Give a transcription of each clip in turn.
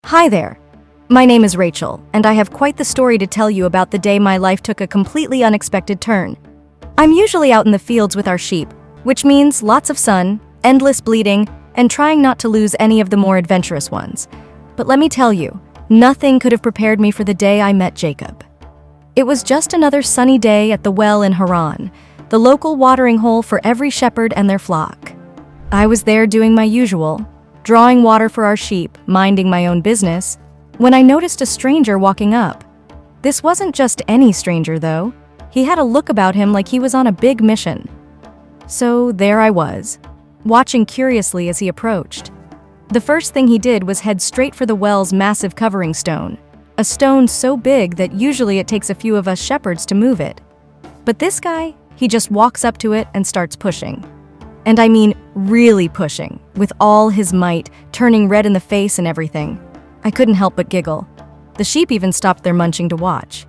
Hi there. My name is Rachel, and I have quite the story to tell you about the day my life took a completely unexpected turn. I'm usually out in the fields with our sheep, which means lots of sun, endless bleating, and trying not to lose any of the more adventurous ones. But let me tell you, nothing could have prepared me for the day I met Jacob. It was just another sunny day at the well in Haran, the local watering hole for every shepherd and their flock. I was there doing my usual, drawing water for our sheep, minding my own business, when I noticed a stranger walking up. This wasn't just any stranger, though. He had a look about him like he was on a big mission. So there I was, watching curiously as he approached. The first thing he did was head straight for the well's massive covering stone, a stone so big that usually it takes a few of us shepherds to move it. But this guy, he just walks up to it and starts pushing. And I mean really pushing, with all his might, turning red in the face and everything. I couldn't help but giggle. The sheep even stopped their munching to watch.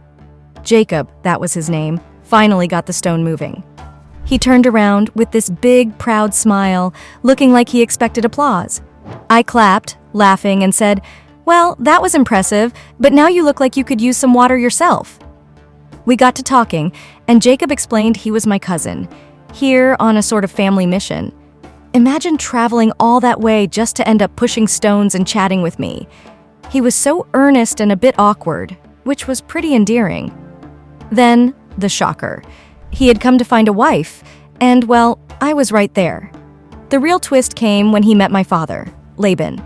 Jacob, that was his name, finally got the stone moving. He turned around with this big, proud smile, looking like he expected applause. I clapped, laughing, and said, "Well, that was impressive, but now you look like you could use some water yourself." We got to talking, and Jacob explained he was my cousin, here on a sort of family mission. Imagine traveling all that way just to end up pushing stones and chatting with me. He was so earnest and a bit awkward, which was pretty endearing. Then, the shocker. He had come to find a wife, and well, I was right there. The real twist came when he met my father, Laban.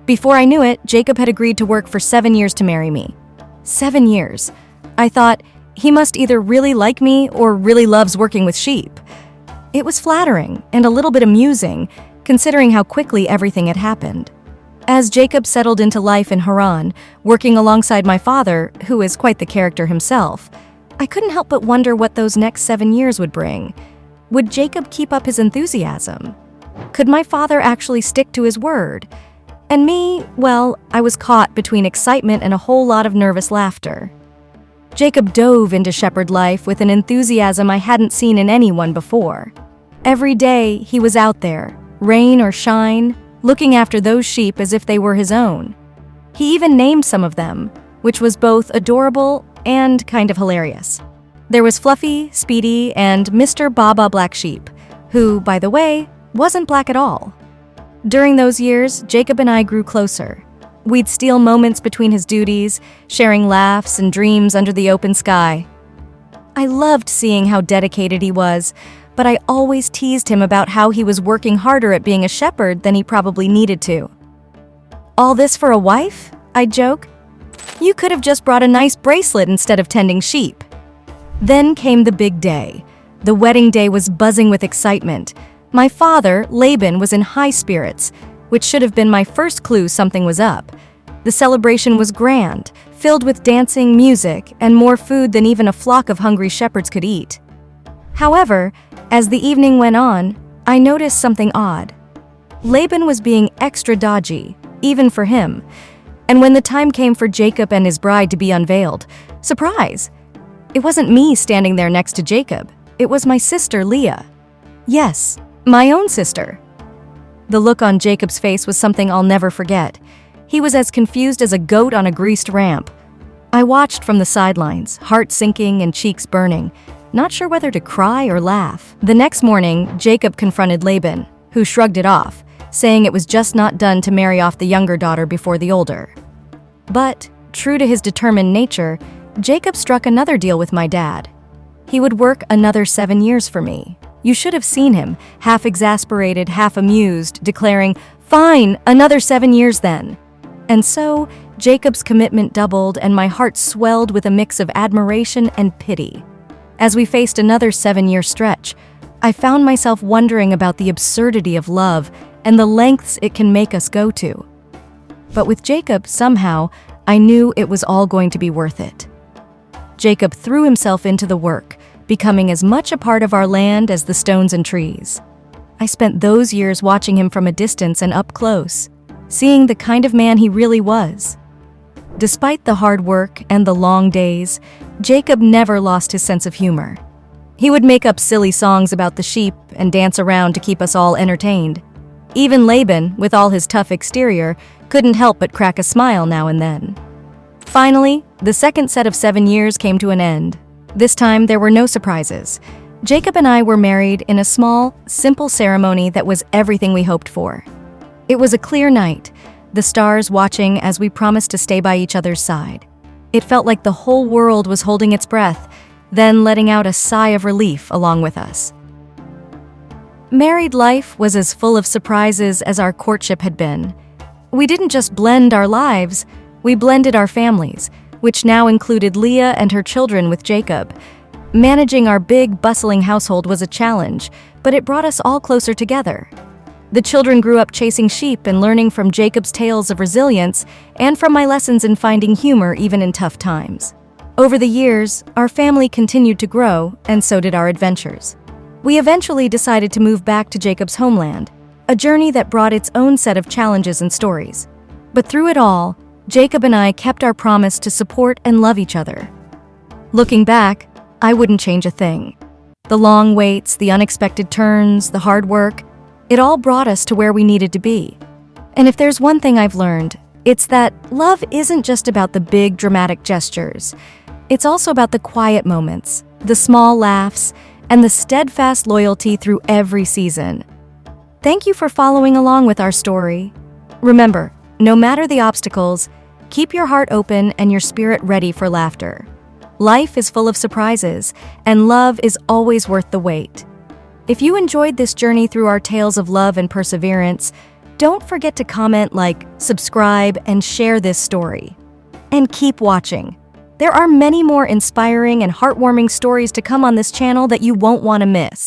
Before I knew it, Jacob had agreed to work for 7 years to marry me. 7 years. I thought, he must either really like me or really loves working with sheep. It was flattering and a little bit amusing, considering how quickly everything had happened. As Jacob settled into life in Haran, working alongside my father, who is quite the character himself, I couldn't help but wonder what those next 7 years would bring. Would Jacob keep up his enthusiasm? Could my father actually stick to his word? And me, well, I was caught between excitement and a whole lot of nervous laughter. Jacob dove into shepherd life with an enthusiasm I hadn't seen in anyone before. Every day, he was out there, rain or shine, looking after those sheep as if they were his own. He even named some of them, which was both adorable and kind of hilarious. There was Fluffy, Speedy, and Mr. Baba Black Sheep, who, by the way, wasn't black at all. During those years, Jacob and I grew closer. We'd steal moments between his duties, sharing laughs and dreams under the open sky. I loved seeing how dedicated he was, but I always teased him about how he was working harder at being a shepherd than he probably needed to. "All this for a wife?" I'd joke. "You could have just brought a nice bracelet instead of tending sheep." Then came the big day. The wedding day was buzzing with excitement. My father, Laban, was in high spirits, which should have been my first clue something was up. The celebration was grand, filled with dancing, music, and more food than even a flock of hungry shepherds could eat. However, as the evening went on, I noticed something odd. Laban was being extra dodgy, even for him. And when the time came for Jacob and his bride to be unveiled, surprise! It wasn't me standing there next to Jacob. It was my sister, Leah. Yes, my own sister. The look on Jacob's face was something I'll never forget. He was as confused as a goat on a greased ramp. I watched from the sidelines, heart sinking and cheeks burning, not sure whether to cry or laugh. The next morning, Jacob confronted Laban, who shrugged it off, saying it was just not done to marry off the younger daughter before the older. But, true to his determined nature, Jacob struck another deal with my dad. He would work another 7 years for me. You should have seen him, half exasperated, half amused, declaring, "Fine, another 7 years then." And so, Jacob's commitment doubled and my heart swelled with a mix of admiration and pity. As we faced another 7-year stretch, I found myself wondering about the absurdity of love and the lengths it can make us go to. But with Jacob, somehow, I knew it was all going to be worth it. Jacob threw himself into the work, becoming as much a part of our land as the stones and trees. I spent those years watching him from a distance and up close, seeing the kind of man he really was. Despite the hard work and the long days, Jacob never lost his sense of humor. He would make up silly songs about the sheep and dance around to keep us all entertained. Even Laban, with all his tough exterior, Couldn't help but crack a smile now and then. Finally, the second set of 7 years came to an end. This time, there were no surprises. Jacob and I were married in a small, simple ceremony that was everything we hoped for. It was a clear night, the stars watching as we promised to stay by each other's side. It felt like the whole world was holding its breath, then letting out a sigh of relief along with us. Married life was as full of surprises as our courtship had been. We didn't just blend our lives, we blended our families, which now included Leah and her children with Jacob. Managing our big, bustling household was a challenge, but it brought us all closer together. The children grew up chasing sheep and learning from Jacob's tales of resilience and from my lessons in finding humor even in tough times. Over the years, our family continued to grow, and so did our adventures. We eventually decided to move back to Jacob's homeland, a journey that brought its own set of challenges and stories. But through it all, Jacob and I kept our promise to support and love each other. Looking back, I wouldn't change a thing. The long waits, the unexpected turns, the hard work, it all brought us to where we needed to be. And if there's one thing I've learned, it's that love isn't just about the big, dramatic gestures. It's also about the quiet moments, the small laughs, and the steadfast loyalty through every season. Thank you for following along with our story. Remember, no matter the obstacles, keep your heart open and your spirit ready for laughter. Life is full of surprises, and love is always worth the wait. If you enjoyed this journey through our tales of love and perseverance, don't forget to comment, like, subscribe, and share this story. And keep watching. There are many more inspiring and heartwarming stories to come on this channel that you won't want to miss.